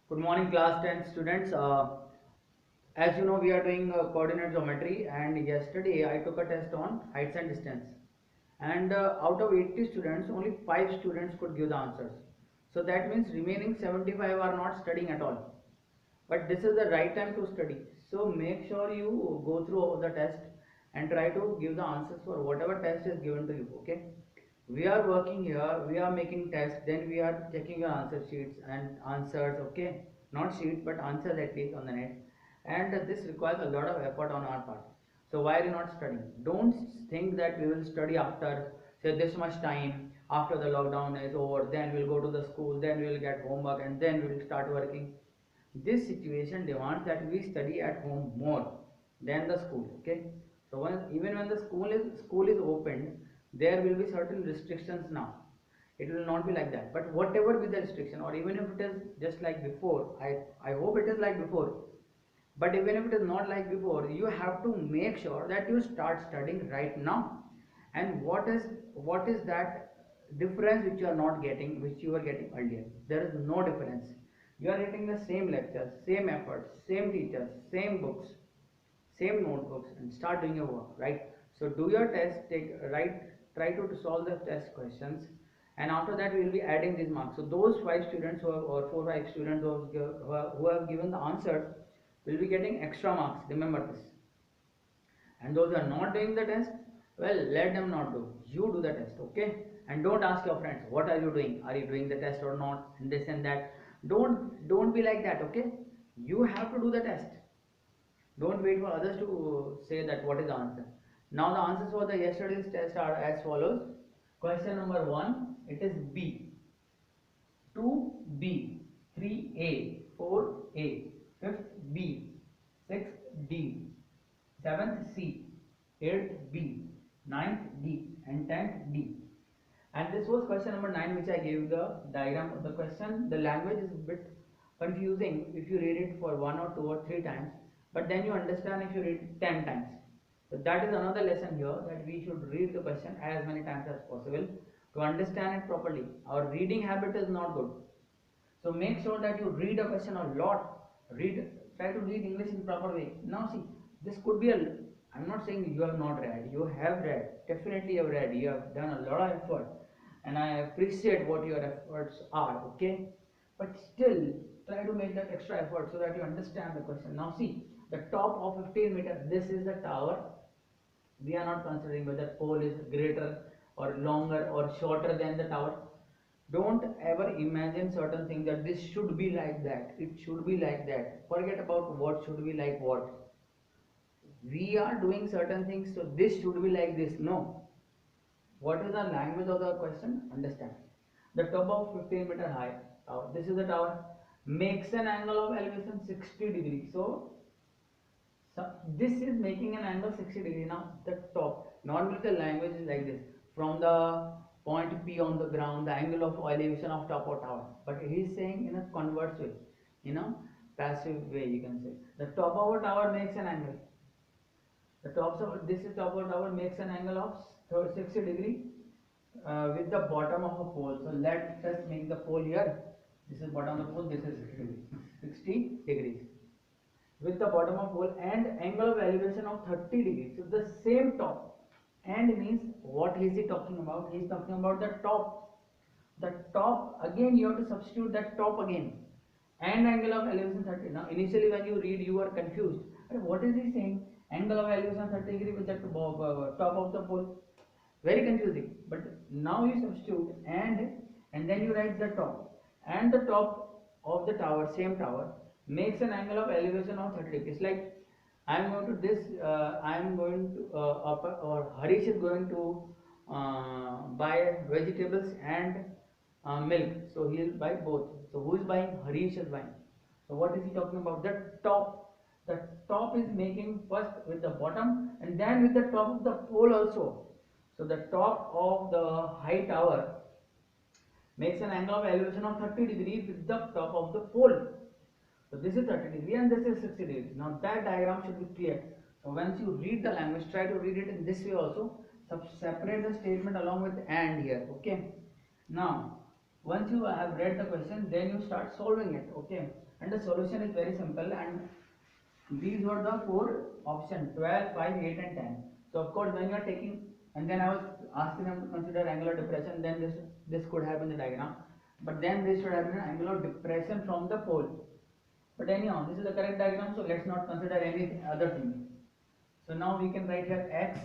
Good morning, class 10 students. As you know, we are doing coordinate geometry, and yesterday I took a test on heights and distance. And out of 80 students, only 5 students could give the answers. So that means remaining 75 are not studying at all. But this is the right time to study. So make sure you go through the test and try to give the answers for whatever test is given to you. Okay. We are working here, we are making tests, then we are checking your answer sheets and answers. Okay, not sheets but answers at least on the net, and this requires a lot of effort on our part. So why are you not studying? Don't think that we will study after say this much time, after the lockdown is over, then we'll go to the school, then we will get homework, and then we will start working. This situation demands that we study at home more than the school. Okay, so even when the school is opened, there will be certain restrictions now. It will not be like that, but whatever be the restriction, or even if it is just like before, I hope it is like before, but even if it is not like before, you have to make sure that you start studying right now. And what is that difference which you are not getting, which you were getting earlier? There is no difference. You are getting the same lectures, same efforts, same teachers, same books, same notebooks, and start doing your work, right? So do your test, take right, try to solve the test questions, and after that we will be adding these marks. So those 5 students who have, or 4 5 students who have given the answers will be getting extra marks, remember this. And those who are not doing the test, well, let them not do, you do the test. Okay, and don't ask your friends what are you doing, are you doing the test or not, and this and that. Don't be like that. Okay, you have to do the test. Don't wait for others to say that what is the answer. Now the answers for the yesterday's test are as follows. Question number 1, it is B. 2B, 3A, 4A, 5th B, 6th D, 7th C, 8th B, 9th D, and 10th D. And this was question number 9, which I gave the diagram of the question. The language is a bit confusing if you read it for 1 or 2 or 3 times, but then you understand if you read it 10 times. So that is another lesson here, that we should read the question as many times as possible to understand it properly. Our reading habit is not good. So make sure that you read a question a lot. Try to read English in proper way. Now see, this could be a. I'm not saying you have not read. You have read. Definitely you have read. You have done a lot of effort, and I appreciate what your efforts are. Okay, but still try to make that extra effort so that you understand the question. Now see, the top of 15 meter. This is the tower. We are not considering whether pole is greater or longer or shorter than the tower. Don't ever imagine certain things that this should be like that, it should be like that. Forget about what should be like what. We are doing certain things, so this should be like this. No. What is the language of the question? Understand. The top of 15-meter high tower, this is the tower, makes an angle of elevation 60 degrees. So this is making an angle 60 degree. Now the top, normally the language is like this: from the point P on the ground, the angle of elevation of top of tower. But he is saying in a converse way, you know, passive way, you can say. The top of a tower makes an angle. The top of this is top of tower makes an angle of 60 degree with the bottom of a pole. So let us make the pole here. This is bottom of the pole. This is 60 degrees. 60 degrees with the bottom of hole and angle of elevation of 30 degrees. So the same top, and means what is he talking about? He is talking about the top. The top, again you have to substitute that top again, and angle of elevation 30. Now initially when you read you are confused. What is he saying? Angle of elevation 30 degree with the top of the pole. Very confusing. But now you substitute and then you write the top, and the top of the tower, same tower, makes an angle of elevation of 30 degrees. Like I am going to this, I am going to or Harish is going to buy vegetables and milk. So he will buy both. So who is buying? Harish is buying. So what is he talking about? The top. The top is making first with the bottom and then with the top of the pole also. So the top of the high tower makes an angle of elevation of 30 degrees with the top of the pole. So this is 30 degree and this is 60 degrees. Now that diagram should be clear. So once you read the language, try to read it in this way also. Separate the statement along with and here. Okay. Now Once you have read the question, then you start solving it. Okay, and the solution is very simple, and these were the four options: 12, 5, 8 and 10. So of course when you are taking, and then I was asking them to consider angular depression, then this could have been the diagram, but then this should have been angular depression from the pole. But anyhow, this is the correct diagram, so let's not consider any other thing. So now we can write here x.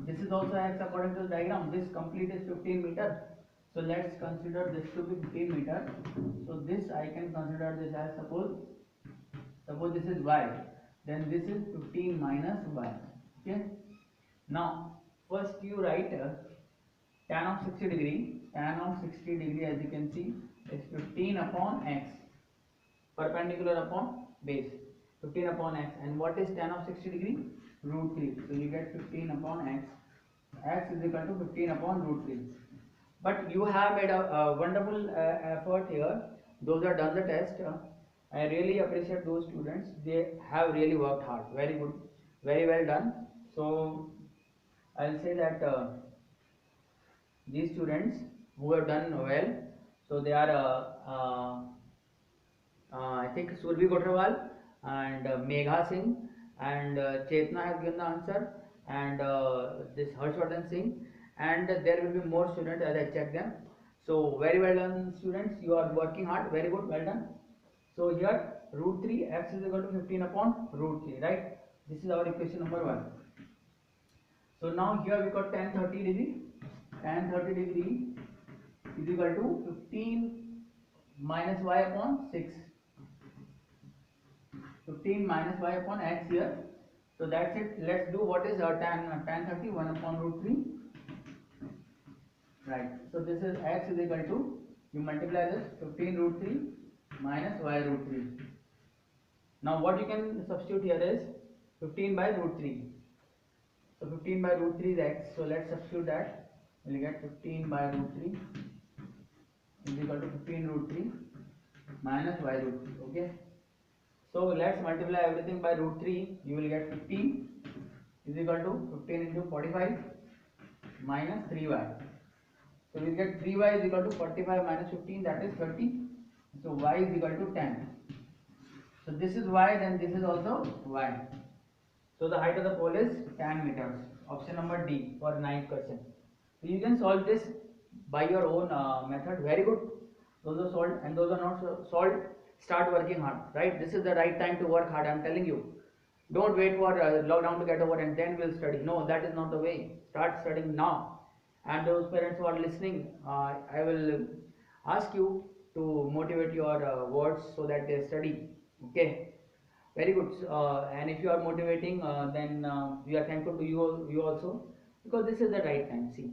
This is also x according to the diagram. This complete is 15 meter. So let's consider this to be 15 meter. So this I can consider this as, suppose this is y, then this is 15 minus y. Okay. Now first you write tan of 60 degree. Tan of 60 degree, as you can see, is 15 upon x, perpendicular upon base. 15 upon x, and what is tan of 60 degree? Root 3. So you get 15 upon x. X is equal to 15 upon root 3. But you have made a wonderful effort here. Those are done the test. I really appreciate those students. They have really worked hard. Very good, very well done. So I'll say that these students who have done well, so they are I think Survi Gotrawal and Megha Singh and Chetna has given the answer, and this Harshvardhan Singh, and there will be more students as I check them. So very well done students, you are working hard, very good, well done. So here root 3 x is equal to 15 upon root 3, right? This is our equation number 1. So now here we got tan 30 degree. Tan 30 degree is equal to 15 minus y upon 6. 15 minus y upon x here. So that's it. Let's do what is tan 30, 1 upon root 3. Right. So this is x is equal to, you multiply this 15 root 3 minus y root 3. Now what you can substitute here is 15 by root 3. So 15 by root 3 is x. So let's substitute that. We'll get 15 by root 3 is equal to 15 root 3 minus y root 3. Okay. So let's multiply everything by root 3. You will get 15 is equal to 15 into 45 minus 3y. So we get 3y is equal to 45 minus 15, that is 30. So y is equal to 10. So this is y, then this is also y. So the height of the pole is 10 meters. Option number D for 9th question. So you can solve this by your own method. Very good. Those are solved, and those are not solved, start working hard. Right? This is the right time to work hard. I am telling you. Don't wait for lockdown to get over and then we'll study. No, that is not the way. Start studying now. And those parents who are listening, I will ask you to motivate your words so that they study. Okay. Very good. And if you are motivating, then we are thankful to you also, because this is the right time. See,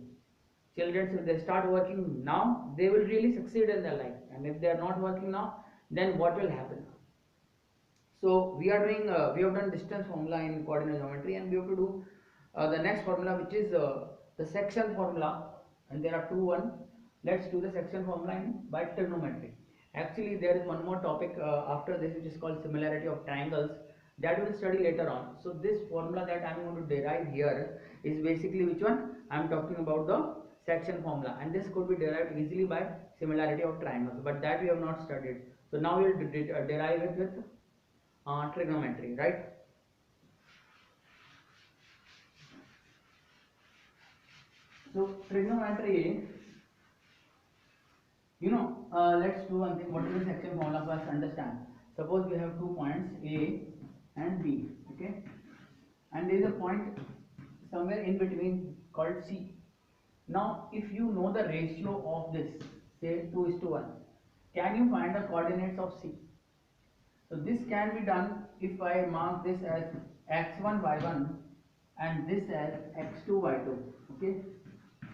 children, if they start working now, they will really succeed in their life. And if they are not working now, then what will happen? So we are doing, we have done distance formula in coordinate geometry, and we have to do the next formula, which is the section formula, and there are one. Let's do the section formula by trigonometry. Actually, there is one more topic after this, which is called similarity of triangles, that we will study later on. So this formula that I am going to derive here is basically which one? I am talking about the section formula, and this could be derived easily by similarity of triangles, but that we have not studied. So now we will derive it with trigonometry, right? So trigonometry, let's do one thing. What is the section formula? First understand. Suppose we have 2 points A and B, okay, and there is a point somewhere in between called C. Now if you know the ratio of this, say 2:1, can you find the coordinates of C? So this can be done if I mark this as x1 y1 and this as x2 y2, okay,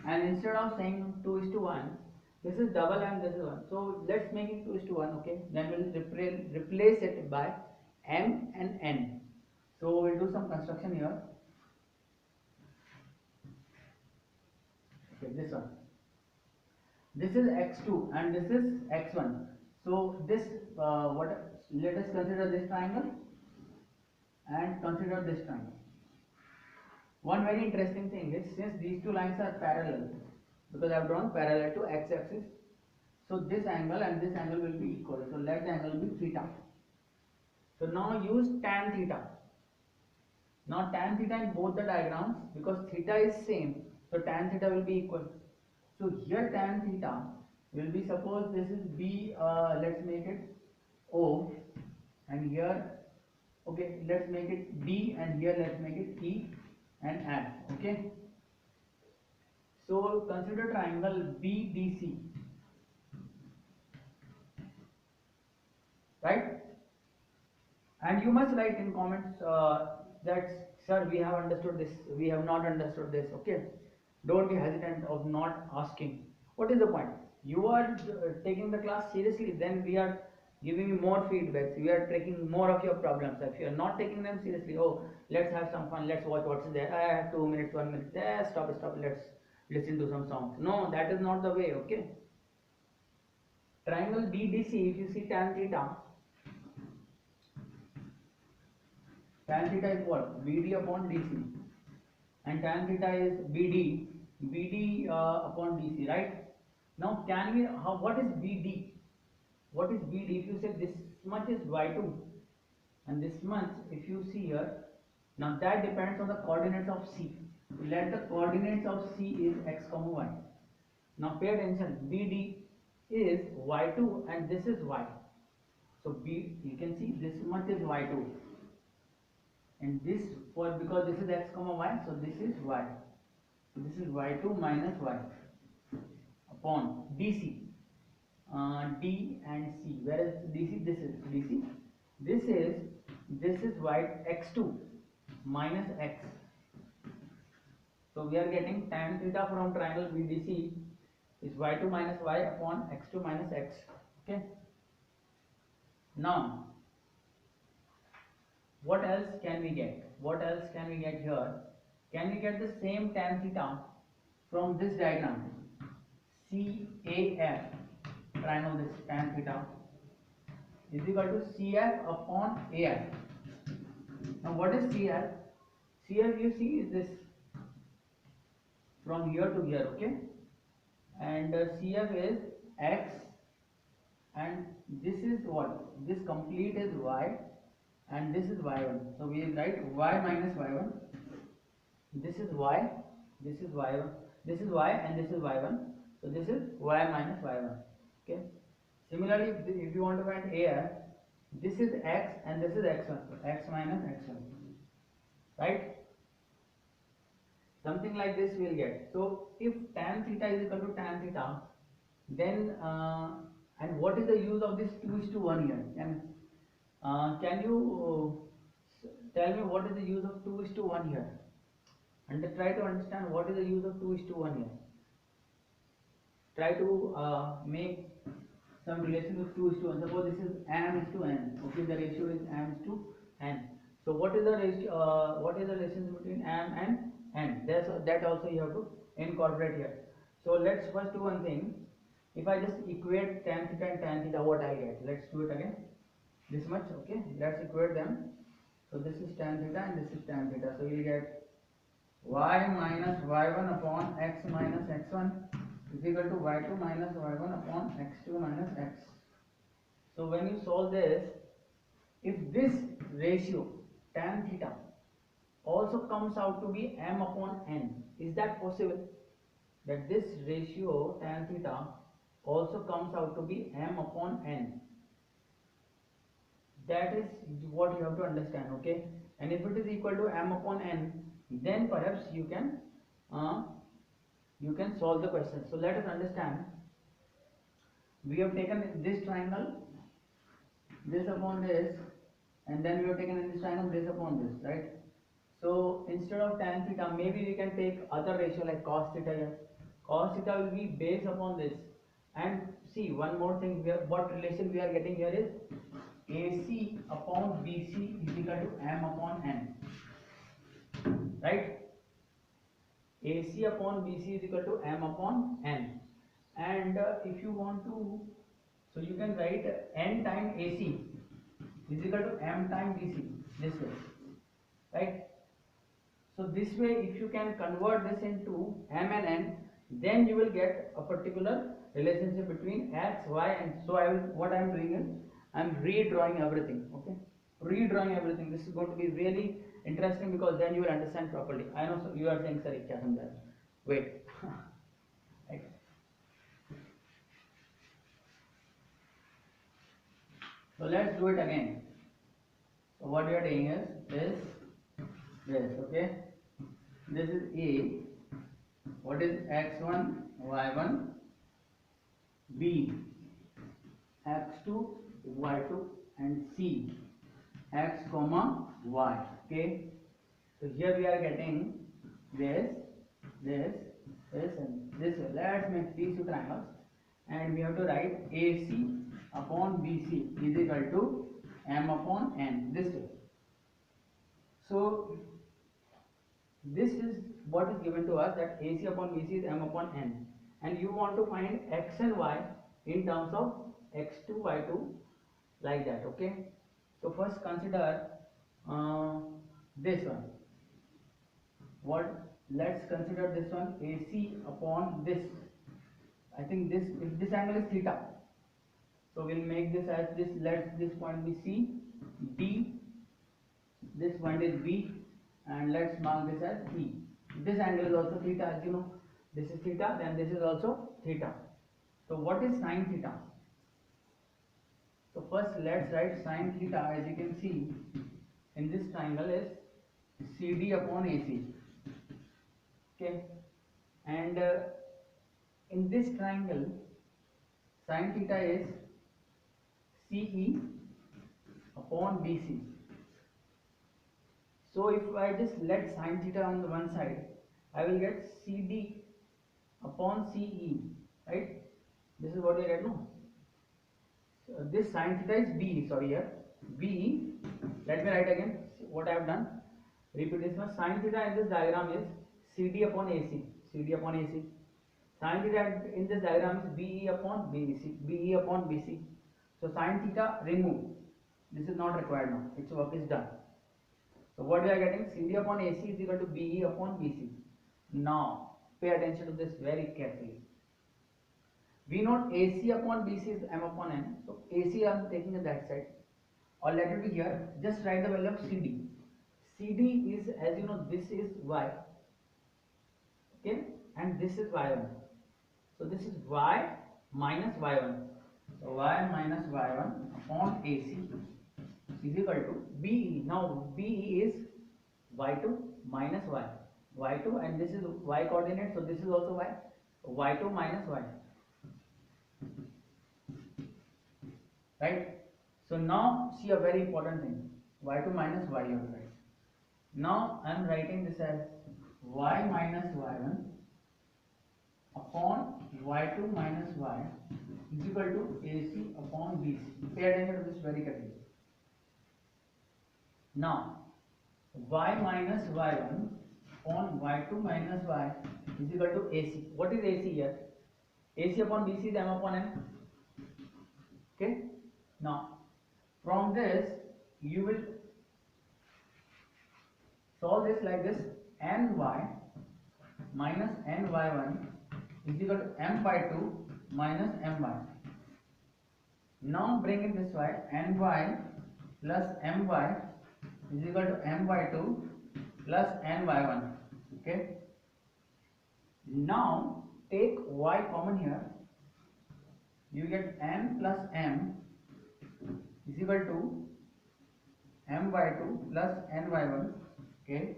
and instead of saying 2:1, this is double and this is 1, so let's make it 2:1, okay, then we'll replace it by m and n. So we'll do some construction here. Okay, this one, this is x2 and this is x1. So this let us consider this triangle and consider this triangle. One very interesting thing is, since these two lines are parallel, because I have drawn parallel to x-axis, So this angle and this angle will be equal. So let the angle be theta. So now use tan theta. Now tan theta in both the diagrams, because theta is same, so tan theta will be equal. So here tan theta will be, suppose this is B, let's make it O, and here, okay, let's make it D, and here let's make it E and F. Okay. So consider triangle BDC, right? And you must write in comments that sir, we have understood this, we have not understood this. Okay, don't be hesitant of not asking. What is the point? You are taking the class seriously, then we are giving you more feedbacks, we are taking more of your problems. If you are not taking them seriously, oh, let's have some fun, let's watch what's there, I have 2 minutes, 1 minute, stop, let's listen to some songs. No, that is not the way. Okay, triangle BDC, if you see tan theta, tan theta is what? BD upon DC, and tan theta is BD upon DC, right? Now can we, what is BD? What is BD? If you say this much is y2 and this much, if you see here, now that depends on the coordinates of C. Let the coordinates of C is x comma y. Now pay attention, BD is y2 and this is y. So B, you can see this much is y2, and this, for because this is x comma y, so this is y. So this is y2 minus y upon DC, D and C. Whereas DC, this is DC, this is y x2 minus x. So we are getting tan theta from triangle BDC is y2 minus y upon x2 minus x. Okay. Now what else can we get? What else can we get here? Can we get the same tan theta from this diagram? CAF, triangle, this tan theta is equal to CF upon AF. Now what is CF? CF, you see, is this from here to here. Okay, and CF is x, and this is what? This complete is y, and this is y1. So we write y minus y1. This is y, this is y1, this is y, and this is y1. So this is y minus y1. Okay. Similarly, if you want to find AF, this is x and this is x1, x minus x1, right? Something like this we will get. So if tan theta is equal to tan theta, then and what is the use of this 2:1 here? Can you tell me what is the use of 2:1 here? And try to understand what is the use of 2:1 here. Try to make some relation with 2:1. Suppose this is m is to n. Okay, the ratio is m is to n. So what is the ratio? What is the relation between m and n? That also you have to incorporate here. So let's first do one thing. If I just equate tan theta and tan theta, what I get? Let's do it again. This much. Okay, let's equate them. So this is tan theta and this is tan theta. So you get y minus y1 upon x minus x1 is equal to y2 minus y1 upon x2 minus x. So when you solve this, if this ratio tan theta also comes out to be m upon n, is that possible? That this ratio tan theta also comes out to be m upon n. That is what you have to understand. Okay, and if it is equal to m upon n, then perhaps you can solve the question. So let us understand. We have taken this triangle, this upon this, and then we have taken in this triangle this upon this, right? So instead of tan theta, maybe we can take other ratio like cos theta here. Cos theta will be based upon this. And see, one more thing, what relation we are getting here is AC upon BC is equal to m upon n, right? AC upon BC is equal to m upon n. And if you want to, so you can write n time AC is equal to m time BC, this way, right? So this way, if you can convert this into m and n, then you will get a particular relationship between x, y, and so I will, what I am doing is I am redrawing everything. Okay, redrawing everything. This is going to be really interesting because then you will understand properly. I know you are saying, sir, kya samjha? Wait. Right. So let's do it again. So what we are doing is this. Okay, this is A. What is x1, y1, B, x2, y2, and C, x comma y. Okay, so here we are getting this, and this. Let's make these two triangles, and we have to write AC upon BC is equal to m upon n, this way. So this is what is given to us, that AC upon BC is m upon n, and you want to find x and y in terms of x2, y2, like that. Okay, so first consider this one. Let's consider this one, AC upon this. I think this, if this angle is theta, so we'll make this as this. Let this point be C, D, this point is B, and let's mark this as E. This angle is also theta, as you know. This is theta, then this is also theta. So what is sine theta? So first let's write sine theta. As you can see in this triangle is CD upon AC. Okay, and in this triangle sine theta is CE upon BC. So if I just let sine theta on the one side, I will get CD upon CE, right? This is what we get, no? So this sine theta is B, sorry, here BE. Let me write again what I have done. Repeat this one. Sine theta in this diagram is CD upon AC. CD upon AC. Sine theta in this diagram is BE upon BC. BE upon BC. So sine theta remove. This is not required now. Its work is done. So what we are getting, CD upon AC is equal to BE upon BC. Now pay attention to this very carefully. We know AC upon BC is m upon n. So AC I am taking on that side, or let it be here. Just write the value of CD. CD is, as you know, this is y. Okay, and this is y1. So this is y minus y1. So y minus y1 upon AC is equal to BE. Now BE is y2 minus y. Y2, and this is y coordinate, so this is also y. Y2 minus y. Right? So now see a very important thing. Y2 minus y you have to write. Now I am writing this as y minus y1 upon y2 minus y is equal to AC upon BC. Pay attention to this very carefully. Now y minus y1 upon y2 minus y is equal to AC. What is AC here? AC upon BC is m upon n. Okay. Now from this you will solve this like this: ny minus ny1 is equal to m by 2 minus my. Now bring in this y, ny plus my is equal to m by 2 plus ny1. Okay. Now take y common here. You get n plus m is equal to m by 2 plus ny1. Okay.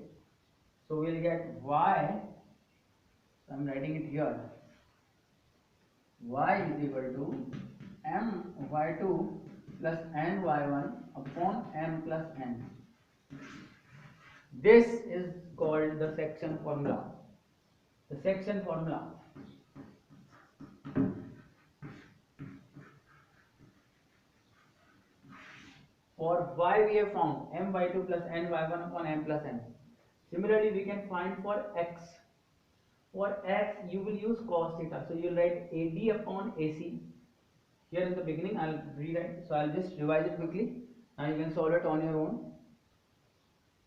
So we'll get y. So I'm writing it here. Y is equal to m by 2 plus ny1 upon m plus n. This is called the section formula. The section formula. For y we have found m by 2 plus ny1 upon m plus n. Similarly, we can find for x. For x, you will use cos theta. So you will write AD upon AC. Here in the beginning, I'll rewrite. So I'll just revise it quickly. Now you can solve it on your own.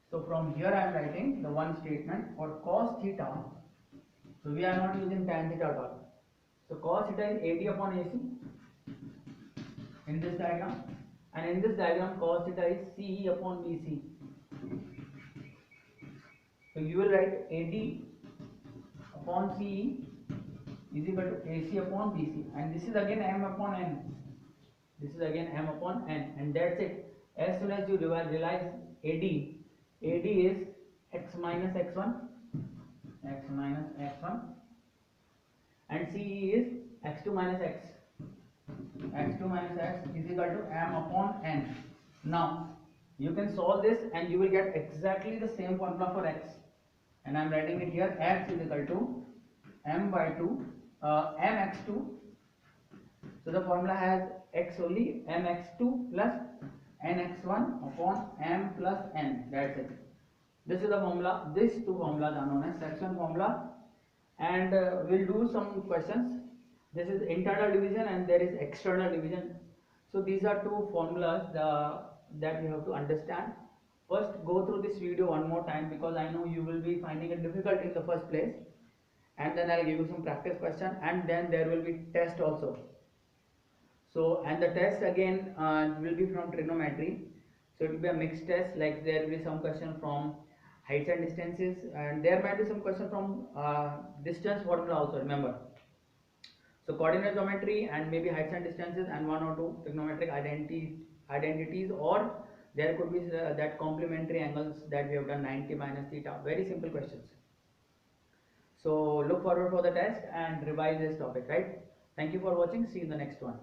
So from here I am writing the one statement for cos theta. So we are not using tan theta at all. So cos theta is AD upon AC in this diagram, and in this diagram cos theta is CE upon BC. So you will write AD upon CE is equal to AC upon BC, and this is again M upon N. This is again M upon N, and that's it. As soon as you realize AD is x minus x1, and CE is x2 minus x. X2 minus x is equal to M upon N. Now you can solve this and you will get exactly the same formula for x, and I am writing it here. X is equal to M by 2 mx2. So the formula has x only, mx2 plus nx1 upon m plus n. That's it. This is the formula. These two formulas are known as section formula, and we'll do some questions. This is internal division and there is external division. So these are two formulas that you have to understand. First, go through this video one more time, because I know you will be finding it difficult in the first place, and then I'll give you some practice question, and then there will be test also. So, and the test again will be from trigonometry. So it will be a mixed test, like there will be some question from heights and distances, and there might be some question from distance formula also, remember. So coordinate geometry and maybe heights and distances, and one or two trigonometric identities, or there could be that complementary angles that we have done, 90 minus theta. Very simple questions. So look forward for the test and revise this topic, right? Thank you for watching. See you in the next one.